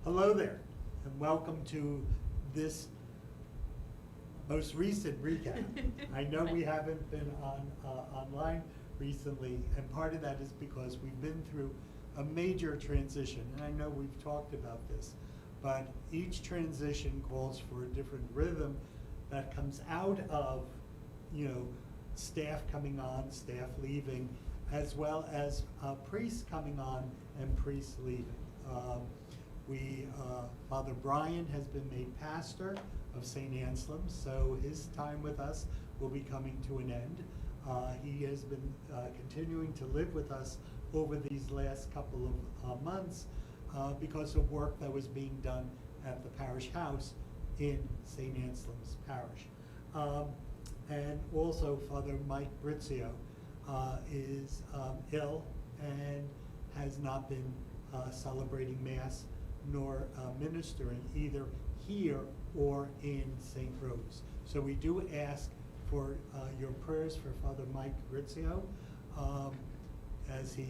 Hello there, and welcome to this most recent recap. I know we haven't been online recently, and part of that is because we've been through a major transition, and I know we've talked about this, but each transition calls for a different rhythm that comes out of, staff coming on, staff leaving, as well as priests coming on and priests leaving. Father Brian has been made pastor of St. Anselm's, so his time with us will be coming to an end. He has been continuing to live with us over these last couple of months because of work that was being done at the parish house in St. Anselm's Parish. And also Father Mike Brizio is ill and has not been celebrating Mass nor ministering either here or in St. Rose. So we do ask for your prayers for Father Mike Brizio as he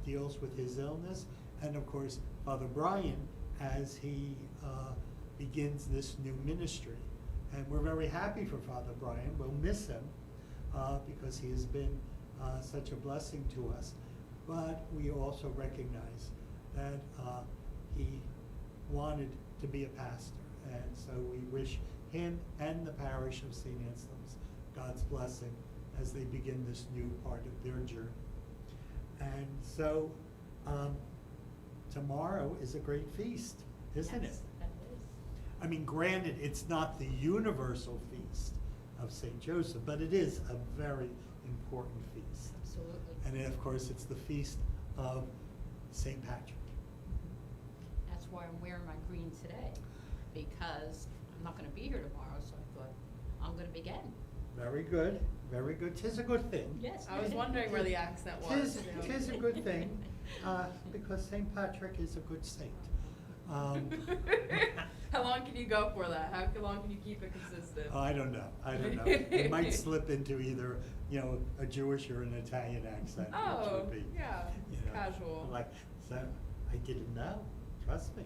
deals with his illness, and of course Father Brian as he begins this new ministry. And we're very happy for Father Brian. We'll miss him because he has been such a blessing to us. But we also recognize that he wanted to be a pastor. And so we wish him and the parish of St. Anselm's God's blessing as they begin this new part of their journey. And so tomorrow is a great feast, isn't it? That is. I mean, granted, it's not the universal feast of St. Joseph, but it is a very important feast. Absolutely. And then, of course, it's the feast of St. Patrick. That's why I'm wearing my green today, because I'm not going to be here tomorrow, so I thought I'm going to begin. Very good, very good. 'Tis a good thing. Yes. I was wondering where the accent was. Tis a good thing, because St. Patrick is a good saint. How long can you go for that? How long can you keep it consistent? I don't know. It might slip into either, a Jewish or an Italian accent, which Oh, would be, yeah, casual. Like, so I didn't know. Trust me.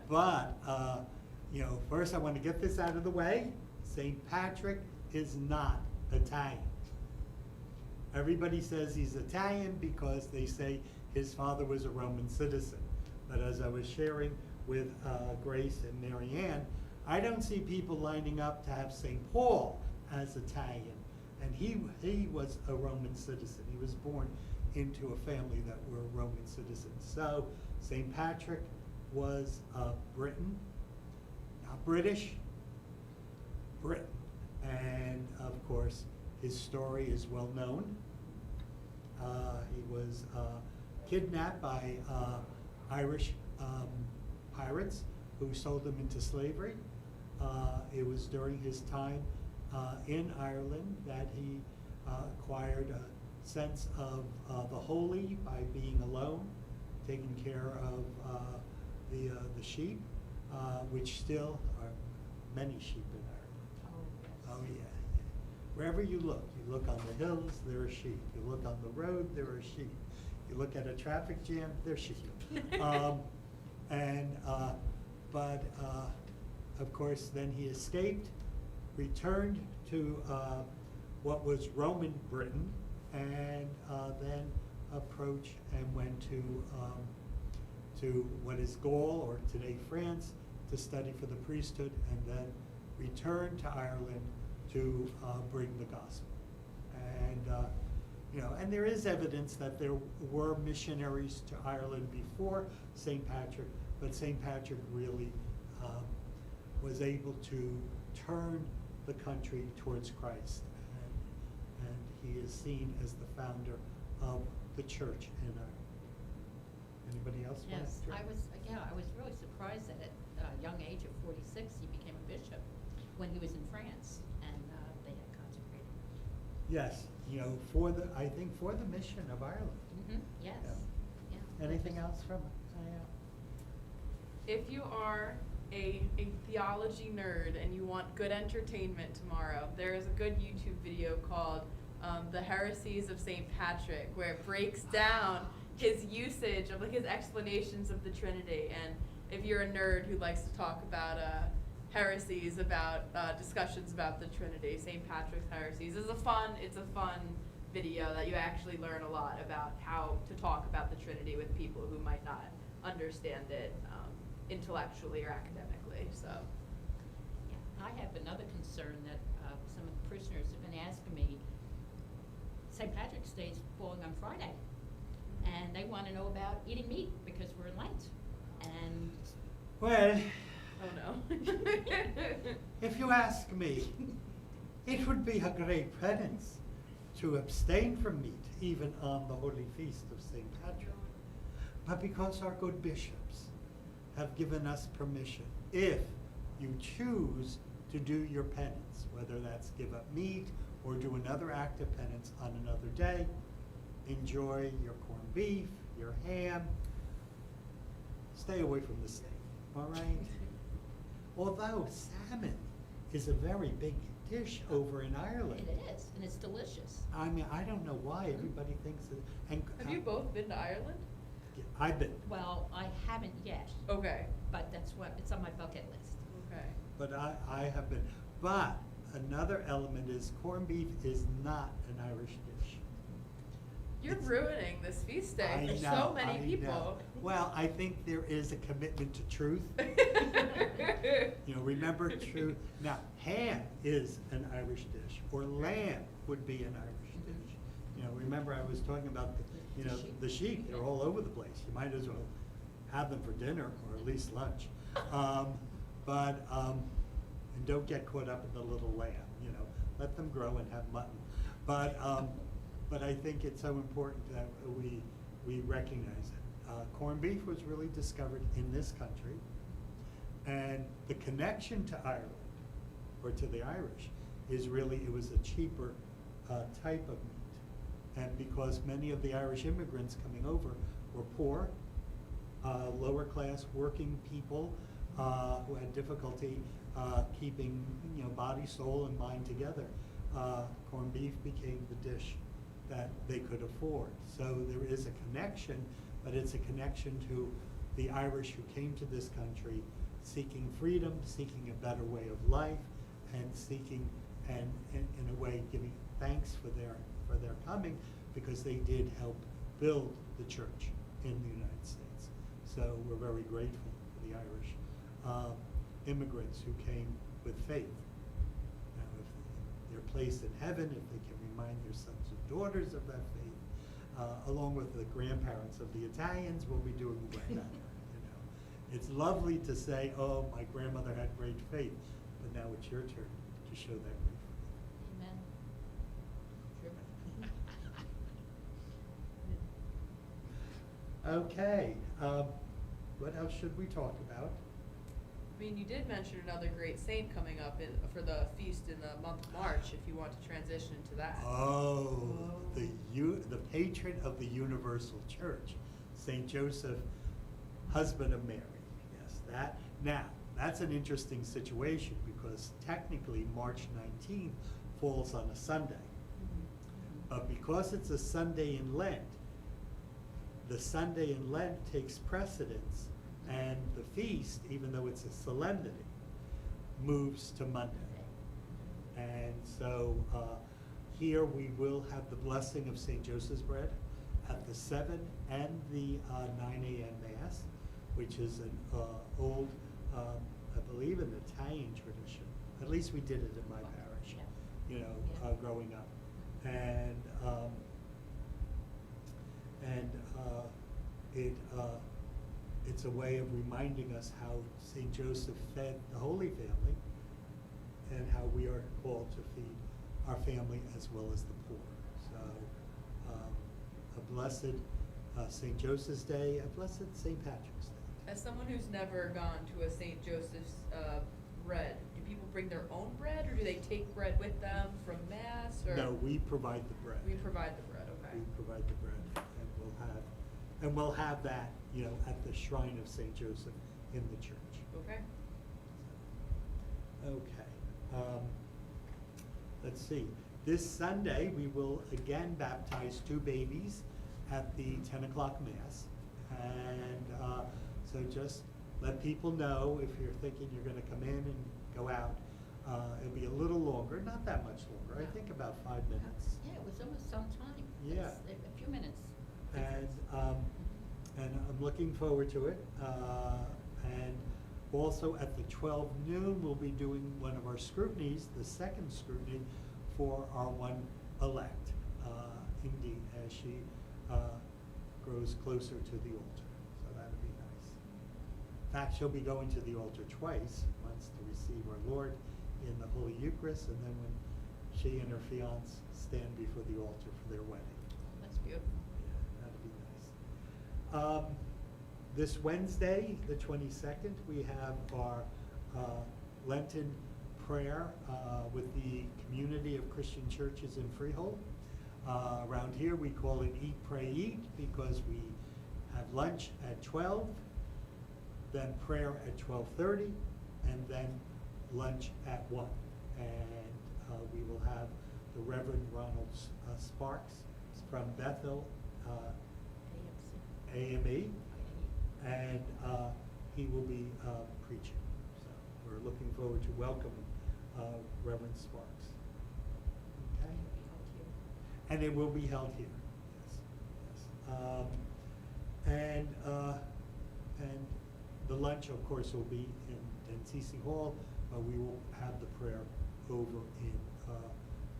But first I want to get this out of the way. St. Patrick is not Italian. Everybody says he's Italian because they say his father was a Roman citizen. But as I was sharing with Grace and Mary Ann, I don't see people lining up to have St. Paul as Italian. And he was a Roman citizen. He was born into a family that were Roman citizens. So St. Patrick was Briton, not British, Britain. And of course, his story is well known. He was kidnapped by Irish pirates who sold him into slavery. It was during his time in Ireland that he acquired a sense of the holy by being alone, taking care of the sheep, which still are many sheep in Ireland. Oh yeah. Wherever you look on the hills, there are sheep. You look on the road, there are sheep. You look at a traffic jam, there's sheep. But of course, then he escaped, returned to what was Roman Britain, and then approached and went to what is Gaul, or today France, to study for the priesthood, and then returned to Ireland to bring the gospel. And there is evidence that there were missionaries to Ireland before St. Patrick, but St. Patrick really was able to turn the country towards Christ, and he is seen as the founder of the church in Ireland. Anybody else? Yes, I was really surprised that at a young age of 46, he became a bishop when he was in France, and they had consecrated him. Yes, I think for the mission of Ireland. Mm-hmm. Yes. Yeah. Anything else from? If you are a theology nerd and you want good entertainment tomorrow, there is a good YouTube video called The Heresies of St. Patrick, where it breaks down his usage of like his explanations of the Trinity. And if you're a nerd who likes to talk about heresies, about discussions about the Trinity, St. Patrick's heresies, it's a fun video that you actually learn a lot about how to talk about the Trinity with people who might not understand it intellectually or academically. So. Yeah, I have another concern that some of the parishioners have been asking me. St. Patrick's Day is falling on Friday, and they want to know about eating meat because we're in Lent. And Well, Oh no. if you ask me, it would be a great penance to abstain from meat even on the holy feast of St. Patrick. But because our good bishops have given us permission, if you choose to do your penance, whether that's give up meat or do another act of penance on another day, enjoy your corned beef, your ham, stay away from the steak, all right? Although salmon is a very big dish over in Ireland. it is, and it's delicious. I mean, I don't know why everybody thinks that. And Have you both been to Ireland? I've been, Well, I haven't yet, Okay. but it's on my bucket list. Okay. but I have been. But another element is corned beef is not an Irish dish. You're It's- ruining this feast day I for know, so many I people. know. Well, I think there is a commitment to truth. You know, remember truth. Now, ham is an Irish dish, or lamb would be an Irish dish. You know, remember I was talking about the sheep. They're all over the place. You might as well have them for dinner or at least lunch. And don't get caught up in the little lamb. You know, let them grow and have mutton. But I think it's so important that we recognize it. Corned beef was really discovered in this country, and the connection to Ireland, or to the Irish, is really it was a cheaper type of meat. And because many of the Irish immigrants coming over were poor, lower class working people who had difficulty keeping body, soul, and mind together, corned beef became the dish that they could afford. So there is a connection, but it's a connection to the Irish who came to this country seeking freedom, seeking a better way of life, and seeking, and in a way giving thanks for their coming, because they did help build the church in the United States. So we're very grateful for the Irish immigrants who came with faith. Now, if they're placed in heaven, if they can remind their sons and daughters of that faith, along with the grandparents of the Italians, we'll be doing way better. It's lovely to say, oh, my grandmother had great faith, but now it's your turn to show that great faith. Amen. Okay, what else should we talk about? I mean, you did mention another great saint coming up for the feast in the month of March, if you want to transition into that. Oh, the patron of the Universal Church, Saint Joseph, husband of Mary. Yes, that's an interesting situation, because technically March 19th falls on a Sunday. But because it's a Sunday in Lent, the Sunday in Lent takes precedence, and the feast, even though it's a solemnity, moves to Monday. And so here we will have the blessing of St. Joseph's bread at the 7 and the 9 a.m. Mass, which is an old, I believe, an Italian tradition. At least we did it in my parish, growing up. And it's a way of reminding us how St. Joseph fed the Holy Family, and how we are called to feed our family as well as the poor. So a blessed St. Joseph's Day, a blessed St. Patrick's Day. As someone who's never gone to a St. Joseph's bread, do people bring their own bread, or do they take bread with them from Mass? Or? No, we provide the bread. We provide the bread, okay. We provide the bread, and we'll have that, at the shrine of St. Joseph in the church. Okay. Okay. Let's see. This Sunday, we will again baptize 2 babies at the 10 o'clock Mass. And so just let people know if you're thinking you're going to come in and go out. It'll be a little longer, not that much longer, I Yeah. think about 5 minutes. Yeah, it was almost some time. Yeah. It's a few minutes. And I'm looking forward to it. And also at the 12 noon, we'll be doing one of our scrutinies, the second scrutiny for our one elect, Indy, as she grows closer to the altar. So that'll be nice. In fact, she'll be going to the altar twice, once to receive our Lord in the Holy Eucharist, and then when she and her fiance stand before the altar for their wedding. That's beautiful. Yeah, that'll be nice. This Wednesday, the 22nd, we have our Lenten prayer with the community of Christian churches in Freehold. Around here, we call it Eat, Pray, Eat, because we have lunch at 12, then prayer at 12:30, and then lunch at 1. And we will have the Reverend Ronald Sparks from Bethel AME, and he will be preaching. So we're looking forward to welcoming Reverend Sparks. Okay? And it will be held here. Yes, yes. And the lunch, of course, will be in CC Hall, but we will have the prayer over in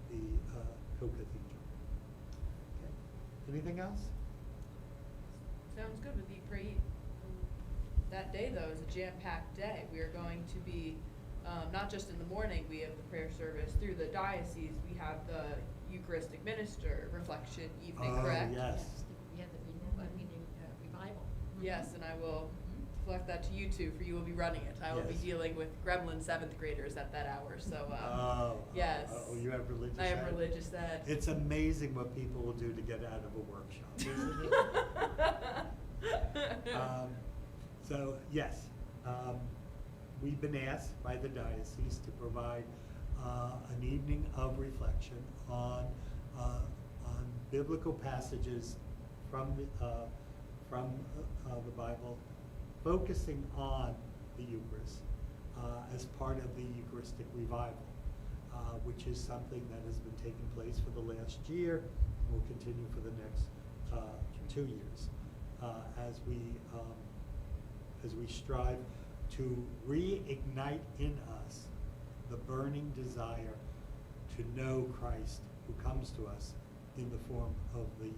the Co-Cathedral. Okay. Anything else? Sounds good with Eat, Pray, Eat. That day, though, is a jam-packed day. We are going to be, not just in the morning, we have the prayer service through the diocese. We have the Eucharistic minister reflection evening, correct? Yes. Yeah, the revival. Yes, and I will deflect that to you two, for you will be running it. I will be Yes. dealing with gremlin 7th graders at that hour, so, yes. Oh, you have religious I have ed? religious ed. It's amazing what people will do to get out of a workshop, isn't it? So, yes, we've been asked by the diocese to provide an evening of reflection on biblical passages from the Bible, focusing on the Eucharist as part of the Eucharistic revival, which is something that has been taking place for the last year and will continue for the next 2 years, as we strive to reignite in us the burning desire to know Christ, who comes to us in the form of the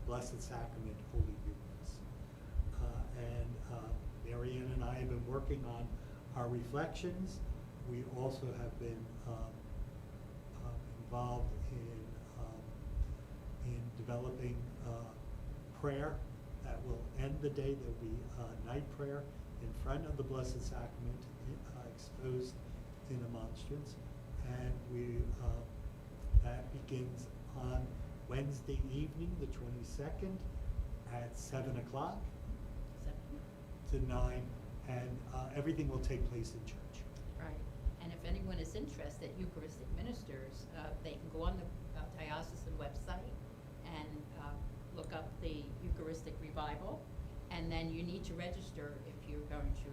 Blessed Sacrament, Holy Eucharist. Marianne and I have been working on our reflections. We also have been involved in developing prayer that will end the day. There will be night prayer in front of the Blessed Sacrament, exposed in a monstrance, and that begins on Wednesday evening, the 22nd, at 7 o'clock to 9, and everything will take place in church. Right, and if anyone is interested, Eucharistic ministers, they can go on the diocesan website and look up the Eucharistic revival, and then you need to register if you're going to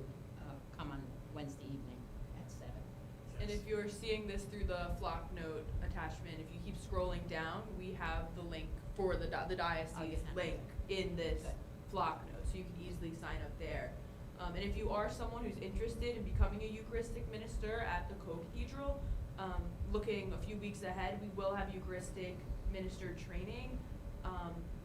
come on Wednesday evening at 7. And if you're seeing this through the flock note attachment, if you keep scrolling down, we have the link for the diocese link in this flock note, so you can easily sign up there. And if you are someone who's interested in becoming a Eucharistic minister at the Co-Cathedral, looking a few weeks ahead, we will have Eucharistic minister training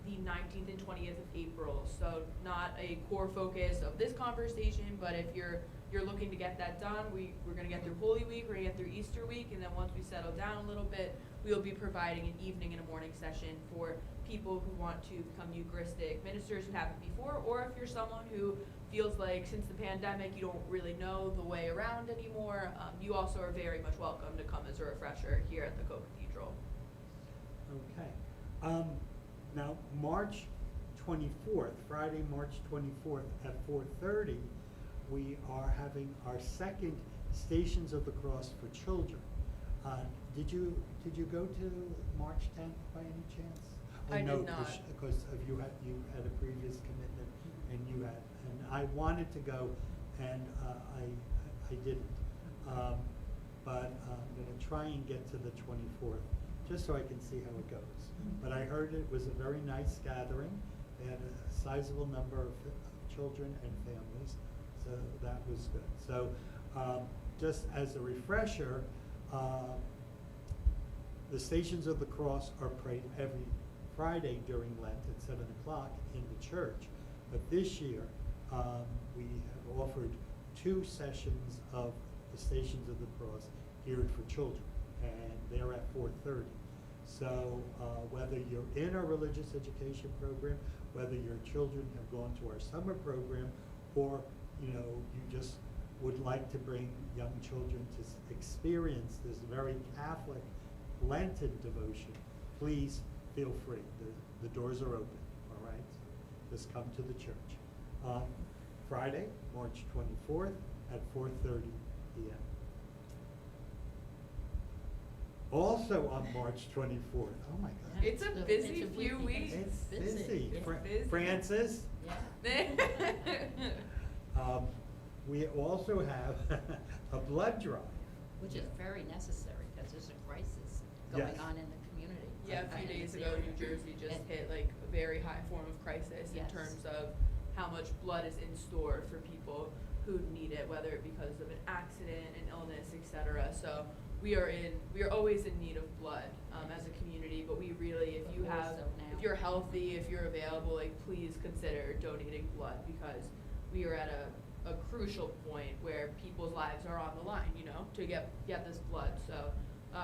the 19th and 20th of April. So not a core focus of this conversation, but if you're looking to get that done, we're going to get through Holy Week, we're going to get through Easter week, and then once we settle down a little bit, we'll be providing an evening and a morning session for people who want to become Eucharistic ministers who haven't before, or if you're someone who feels like since the pandemic you don't really know the way around anymore, you also are very much welcome to come as a refresher here at the Co-Cathedral. Okay. Now, March 24th, Friday, March 24th at 4:30, we are having our second Stations of the Cross for Children. Did you go to March 10th by any chance? I did note, not. because of you had a previous commitment, and you had, and I wanted to go, and I didn't. But I'm gonna try and get to the 24th, just so I can see how it goes. But I heard it was a very nice gathering. They had a sizable number of children and families, so that was good. So just as a refresher, the Stations of the Cross are prayed every Friday during Lent at 7 o'clock in the church. But this year, we have offered 2 sessions of the Stations of the Cross geared for children, and they're at 4:30. So whether you're in our religious education program, whether your children have gone to our summer program, or you just would like to bring young children to experience this very Catholic Lenten devotion, please feel free. The doors are open, all right? Just come to the church. Friday, March 24th at 4:30 p.m. Also on March 24th, oh my God. It's a busy few weeks. It's busy. It's busy. Francis, Yeah. we also have a blood drive. Which is very necessary, because there's a crisis Yes. going on in the community. Yeah, a few in days this ago, area. New Jersey just And- hit like a very high form of crisis in Yes. terms of how much blood is in store for people who need it, whether it because of an accident, an illness, etc. So we are always in need of blood as a community, but we really, if But you more have, so now. if you're healthy, if you're available, like please consider donating blood, because we are at a crucial point where people's lives are on the line, to get this blood. So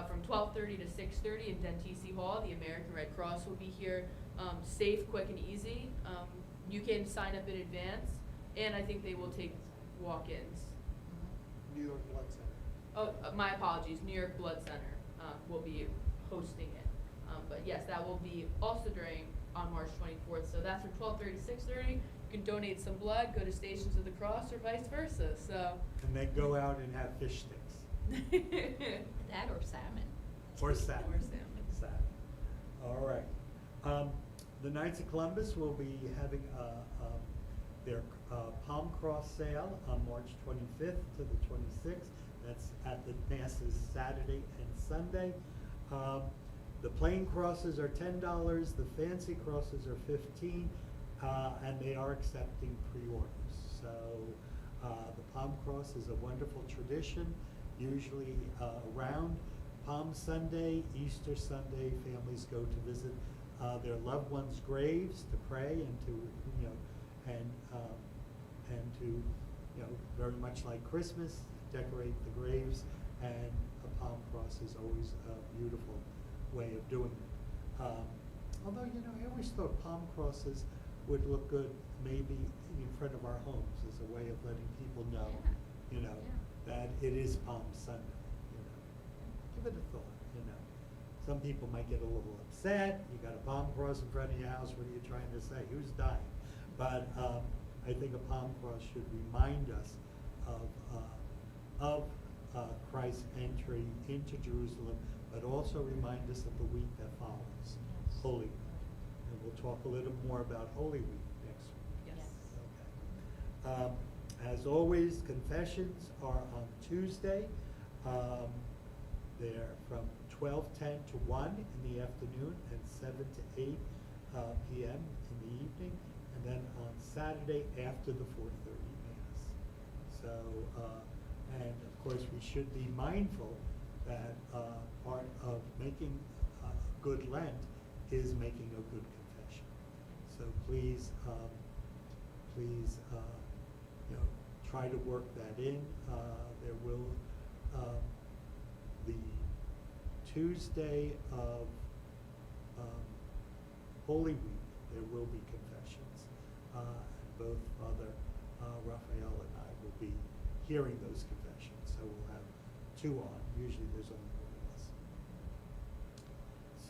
from 12:30 to 6:30 in Dentisi Hall, the American Red Cross will be here. Safe, quick, and easy. You can sign up in advance, and I think they will take walk-ins. New York Blood Center. Oh, my apologies, New York Blood Center will be hosting it. But yes, that will be also on March 24th. So that's from 12:30 to 6:30. You can donate some blood, go to Stations of the Cross, or vice versa. So. And then go out and have fish sticks. That or salmon. Or salmon. Or salmon. Salmon. All right. The Knights of Columbus will be having their Palm Cross sale on March 25th to the 26th. That's at the Masses Saturday and Sunday. The plain crosses are $10. The fancy crosses are $15, and they are accepting pre-orders. So the Palm Cross is a wonderful tradition. Usually around Palm Sunday, Easter Sunday, families go to visit their loved ones' graves to pray and to very much like Christmas, decorate the graves, and a palm cross is always a beautiful way of doing it. Although I always thought palm crosses would look good maybe in front of our homes as a way of letting people know, Yeah. that it is Palm Sunday. Give it a thought. Some people might get a little upset. You got a palm cross in front of your house. What are you trying to say? Who's dying? But I think a palm cross should remind us of Christ's entry into Jerusalem, but also remind us of the week that follows, Yes. Holy Week. And we'll talk a little more about Holy Week next week. Yes. Okay. As always, confessions are on Tuesday. They're from 12:10 to 1 in the afternoon and 7 to 8 p.m. in the evening, and then on Saturday after the 4:30 Mass. So, and of course, we should be mindful that part of making a good Lent is making a good confession. So please, try to work that in. There will the Tuesday of Holy Week, there will be confessions. Both Father Raphael and I will be hearing those confessions, so we'll have 2 on. Usually there's only 1 of us.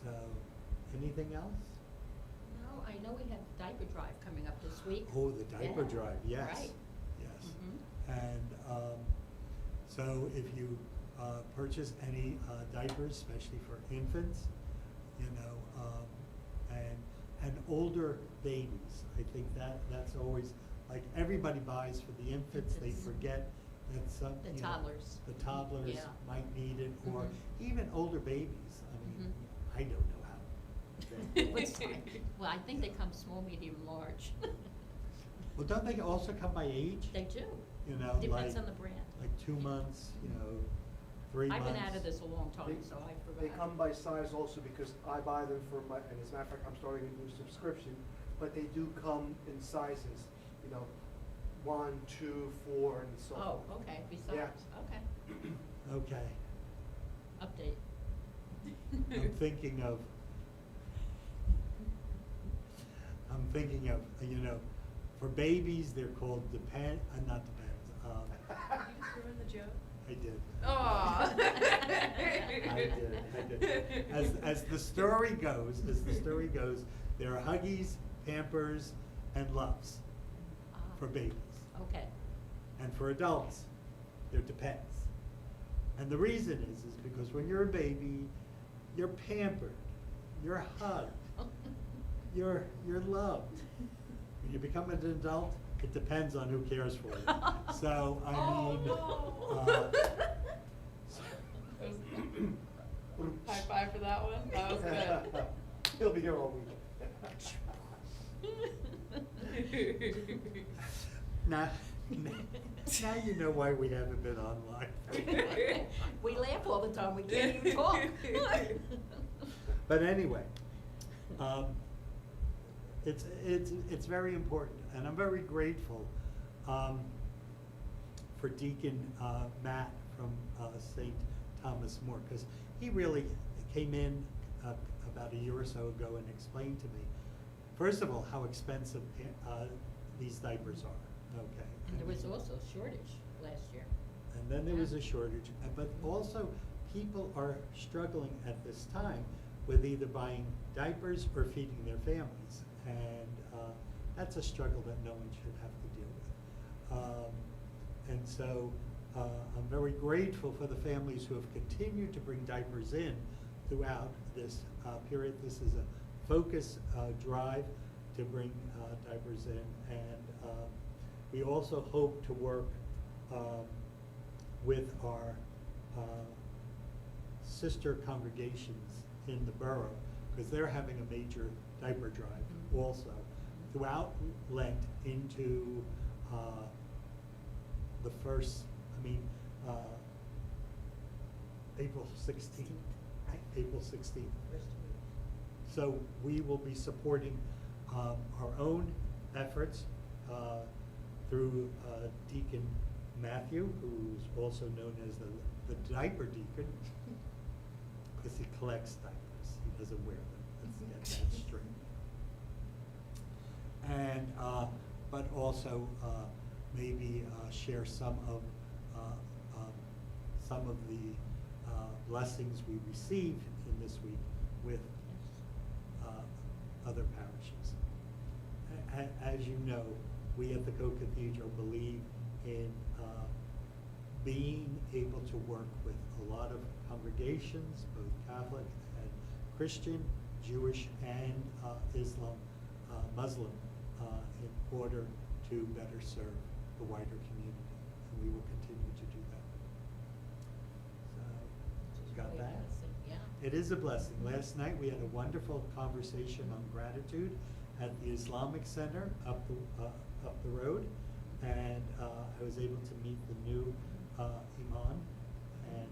So, anything else? No, I know we have diaper drive coming up this week. Oh, the diaper Yeah, drive, yes. Right. Yes. Mhm. And so if you purchase any diapers, especially for infants, and older babies. I think that's always, like, everybody buys for the infants, they Infants. forget that some, The you know, toddlers. the toddlers Yeah. might need it, or Mhm. even older babies. I mean, Mhm. I don't know how. What's fine. Well, I think they come small, medium, large. Well, don't they also come by age? They do. You know, Depends like- on the brand. Like 2 months, 3 months? I've been out of this a long time, so I forgot. They come by size also because I buy them for my, and as a matter of fact, I'm starting a new subscription, but they do come in sizes, 1, 2, 4, and so Oh, forth. okay, besides, okay, Okay. update. I'm thinking of, for babies, they're called not depends. You just ruined the joke. I did. Aw. I did. As the story goes, there are Huggies, Pampers, and Loves for babies. Okay, And for adults, there depends. And the reason is because when you're a baby, you're pampered, you're hugged, you're loved. When you become an adult, it depends on who cares for you. So, I mean, Oh, no. High five for that one. That was good. He'll be here all week. now you know why we haven't been online. we laugh all the time, we can't even talk. But anyway, it's very important, and I'm very grateful for Deacon Matt from St. Thomas More, because he really came in about a year or so ago and explained to me, first of all, how expensive these diapers are. Okay. And there was also a shortage last year. And then there was a shortage, but also people are struggling at this time with either buying diapers or feeding their families. And that's a struggle that no one should have to deal with. And so I'm very grateful for the families who have continued to bring diapers in throughout this period. This is a focus drive to bring diapers in. And we also hope to work with our sister congregations in the borough, because they're having a major diaper drive also throughout Lent into the first, April 16th. April 16th. So we will be supporting our own efforts through Deacon Matthew, who's also known as the diaper deacon, because he collects diapers. He doesn't wear them. Let's get that straight. And but also maybe share some of the blessings we received in this week with other parishes. As you know, we at the Co-Cathedral believe in being able to work with a lot of congregations, both Catholic and Christian, Jewish and Muslim, in order to better serve the wider community. And we will continue to do that. So, got that? Yeah. It is a blessing. Last night we had a wonderful conversation on gratitude at the Islamic Center up the road, and I was able to meet the new imam, and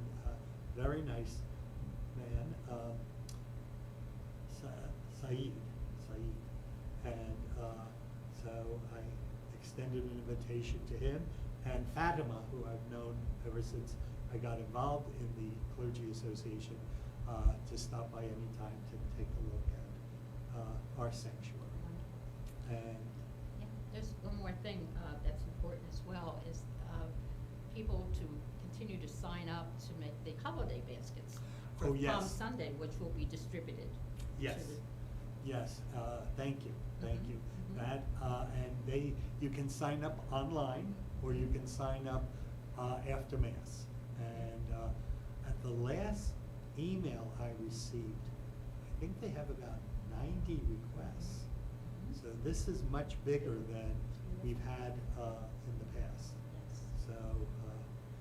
very nice man, Saeed, and so I extended an invitation to him and Fatima, who I've known ever since I got involved in the Clergy Association, to stop by any time to take a look at our sanctuary. And Yeah, there's one more thing that's important as well, is people to continue to sign up to make the holiday baskets for Oh, yes. Palm Sunday, which will be distributed. to yes, the- yes, thank you. Mhm. That, and you can sign up online, or you can sign up after Mass. And at the last email I received, I think they have about 90 requests. So this is much bigger than we've had in the past. Yes.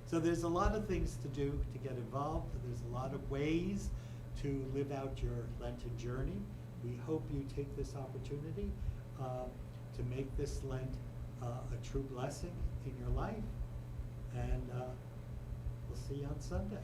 So there's a lot of things to do to get involved. There's a lot of ways to live out your Lenten journey. We hope you take this opportunity to make this Lent a true blessing in your life. And we'll see you on Sunday.